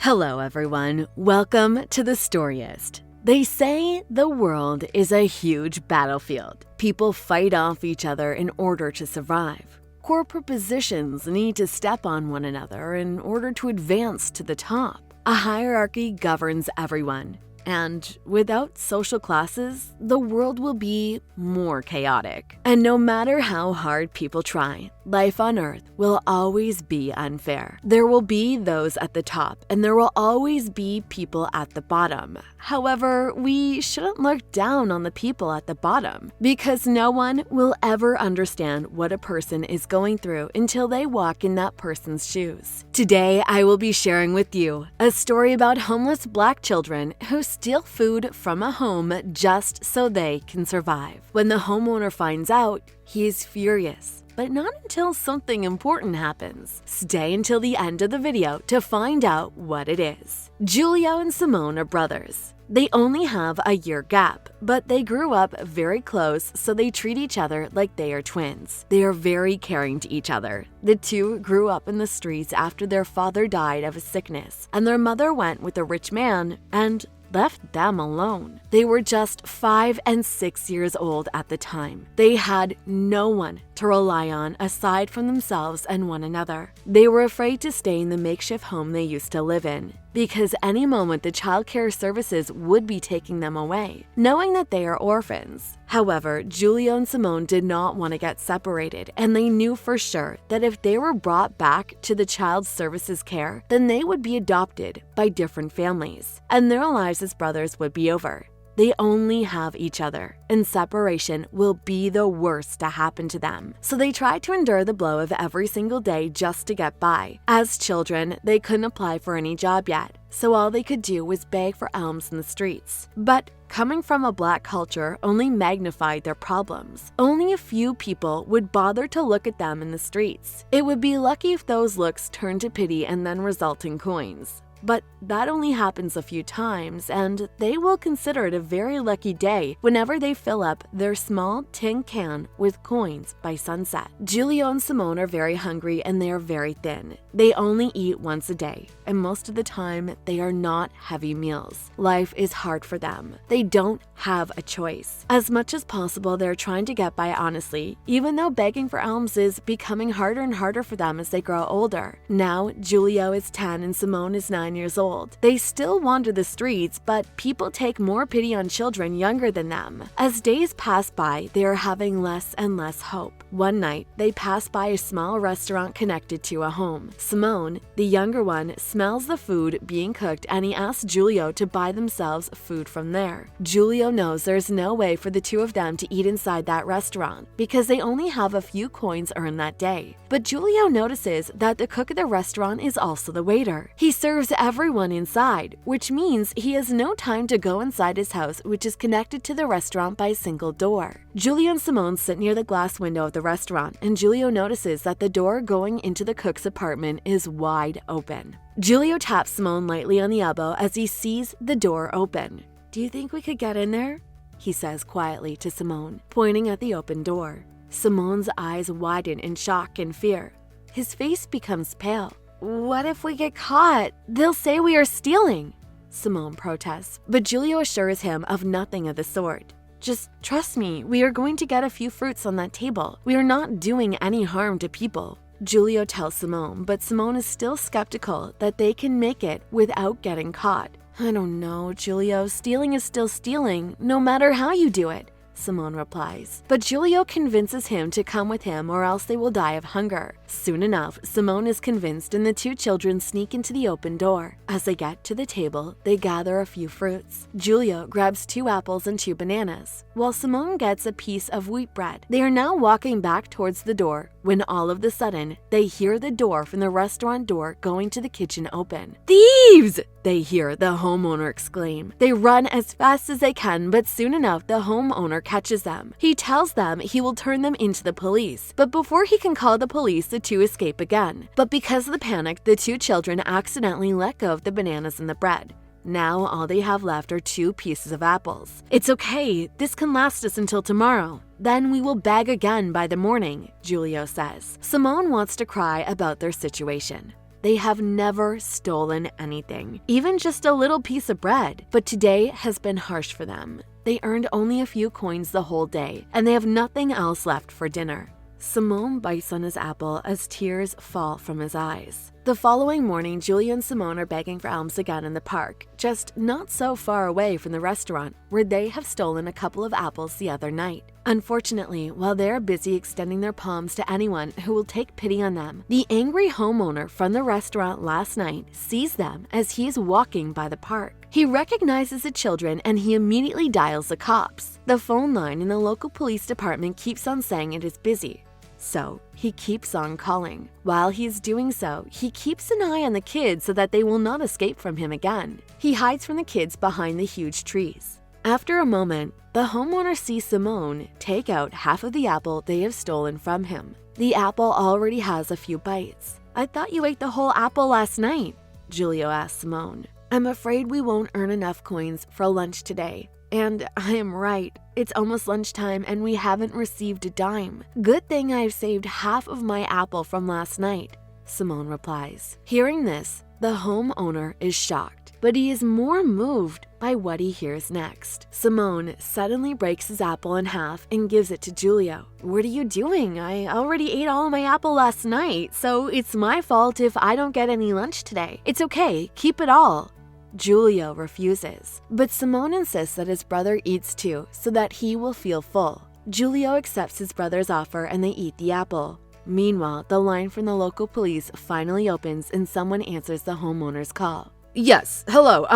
Hello everyone, welcome to the Storyist. They say the world is a huge battlefield. People fight off each other in order to survive. Corporate positions need to step on one another in order to advance to the top. A hierarchy governs everyone. And without social classes, the world will be more chaotic. And no matter how hard people try, life on Earth will always be unfair. There will be those at the top, and there will always be people at the bottom. However, we shouldn't look down on the people at the bottom, because no one will ever understand what a person is going through until they walk in that person's shoes. Today, I will be sharing with you a story about homeless Black children who steal food from a home just so they can survive. When the homeowner finds out, he is furious, but not until something important happens. Stay until the end of the video to find out what it is. Julio and Simone are brothers. They only have a year gap, but they grew up very close, so they treat each other like they are twins. They are very caring to each other. The two grew up in the streets after their father died of a sickness, and their mother went with a rich man and left them alone. They were just 5 and 6 years old at the time. They had no one to rely on aside from themselves and one another. They were afraid to stay in the makeshift home they used to live in, because any moment the child care services would be taking them away, knowing that they are orphans. However, Julio and Simone did not want to get separated, and they knew for sure that if they were brought back to the child services care, then they would be adopted by different families, and their lives as brothers would be over. They only have each other, and separation will be the worst to happen to them. So they tried to endure the blow of every single day just to get by. As children, they couldn't apply for any job yet, so all they could do was beg for alms in the streets. But coming from a Black culture only magnified their problems. Only a few people would bother to look at them in the streets. It would be lucky if those looks turned to pity and then result in coins. But that only happens a few times, and they will consider it a very lucky day whenever they fill up their small tin can with coins by sunset. Julio and Simone are very hungry and they are very thin. They only eat once a day, and most of the time they are not heavy meals. Life is hard for them. They don't have a choice. As much as possible, they're trying to get by honestly, even though begging for alms is becoming harder and harder for them as they grow older. Now, Julio is 10 and Simone is 9 years old. They still wander the streets, but people take more pity on children younger than them. As days pass by, they are having less and less hope. One night, they pass by a small restaurant connected to a home. Simone, the younger one, smells the food being cooked and he asks Julio to buy themselves food from there. Julio knows there's no way for the two of them to eat inside that restaurant because they only have a few coins earned that day. But Julio notices that the cook at the restaurant is also the waiter. He serves everyone inside, which means he has no time to go inside his house, which is connected to the restaurant by a single door. Julio and Simone sit near the glass window of the restaurant, and Julio notices that the door going into the cook's apartment is wide open. Julio taps Simone lightly on the elbow as he sees the door open. "Do you think we could get in there?" he says quietly to Simone, pointing at the open door. Simone's eyes widen in shock and fear. His face becomes pale. "What if we get caught? They'll say we are stealing," Simone protests, but Julio assures him of nothing of the sort. "Just trust me, we are going to get a few fruits on that table. We are not doing any harm to people," Julio tells Simone, but Simone is still skeptical that they can make it without getting caught. "I don't know, Julio. Stealing is still stealing, no matter how you do it," Simone replies. But Julio convinces him to come with him or else they will die of hunger. Soon enough, Simone is convinced and the two children sneak into the open door. As they get to the table, they gather a few fruits. Julio grabs 2 apples and 2 bananas, while Simone gets a piece of wheat bread. They are now walking back towards the door when all of a sudden, they hear the door from the restaurant door going to the kitchen open. "Thieves!" they hear the homeowner exclaim. They run as fast as they can, but soon enough, the homeowner catches them. He tells them he will turn them into the police, but before he can call the police, the two escape again. But because of the panic, the 2 children accidentally let go of the bananas and the bread. Now all they have left are 2 pieces of apples. "It's okay, this can last us until tomorrow. Then we will beg again by the morning," Julio says. Simone wants to cry about their situation. They have never stolen anything, even just a little piece of bread. But today has been harsh for them. They earned only a few coins the whole day, and they have nothing else left for dinner. Simone bites on his apple as tears fall from his eyes. The following morning, Julia and Simone are begging for alms again in the park, just not so far away from the restaurant where they have stolen a couple of apples the other night. Unfortunately, while they're busy extending their palms to anyone who will take pity on them, the angry homeowner from the restaurant last night sees them as he is walking by the park. He recognizes the children and he immediately dials the cops. The phone line in the local police department keeps on saying it is busy. So he keeps on calling. While he's doing so, he keeps an eye on the kids so that they will not escape from him again. He hides from the kids behind the huge trees. After a moment, the homeowner sees Simone take out half of the apple they have stolen from him. The apple already has a few bites. "I thought you ate the whole apple last night," Julio asked Simone. "I'm afraid we won't earn enough coins for lunch today. And I am right. It's almost lunchtime and we haven't received a dime. Good thing I've saved half of my apple from last night," Simone replies. Hearing this, the homeowner is shocked, but he is more moved by what he hears next. Simone suddenly breaks his apple in half and gives it to Julio. "What are you doing? I already ate all of my apple last night, so it's my fault if I don't get any lunch today. It's okay, keep it all." Julio refuses, but Simone insists that his brother eats too so that he will feel full. Julio accepts his brother's offer and they eat the apple. Meanwhile, the line from the local police finally opens and someone answers the homeowner's call. "Yes, hello,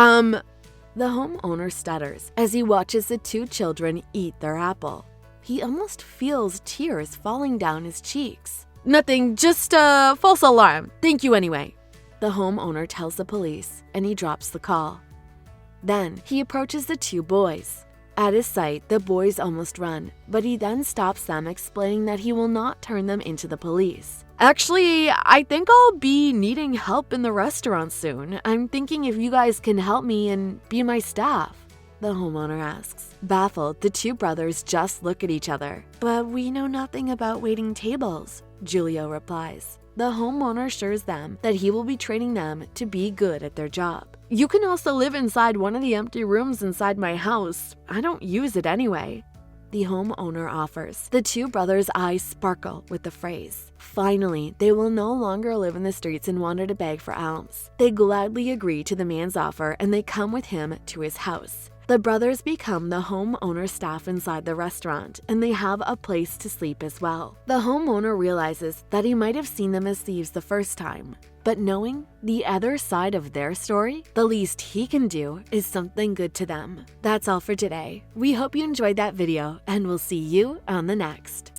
The homeowner stutters as he watches the two children eat their apple. He almost feels tears falling down his cheeks. "Nothing, just a false alarm. Thank you anyway," the homeowner tells the police, and he drops the call. Then he approaches the two boys. At his sight, the boys almost run, but he then stops them, explaining that he will not turn them into the police. "Actually, I think I'll be needing help in the restaurant soon. I'm thinking if you guys can help me and be my staff," the homeowner asks. Baffled, the two brothers just look at each other. "But we know nothing about waiting tables," Julio replies. The homeowner assures them that he will be training them to be good at their job. "You can also live inside one of the empty rooms inside my house. I don't use it anyway," the homeowner offers. The two brothers' eyes sparkle with the phrase. Finally, they will no longer live in the streets and wander to beg for alms. They gladly agree to the man's offer and they come with him to his house. The brothers become the homeowner's staff inside the restaurant, and they have a place to sleep as well. The homeowner realizes that he might have seen them as thieves the first time, but knowing the other side of their story, the least he can do is something good to them. That's all for today. We hope you enjoyed that video, and we'll see you on the next.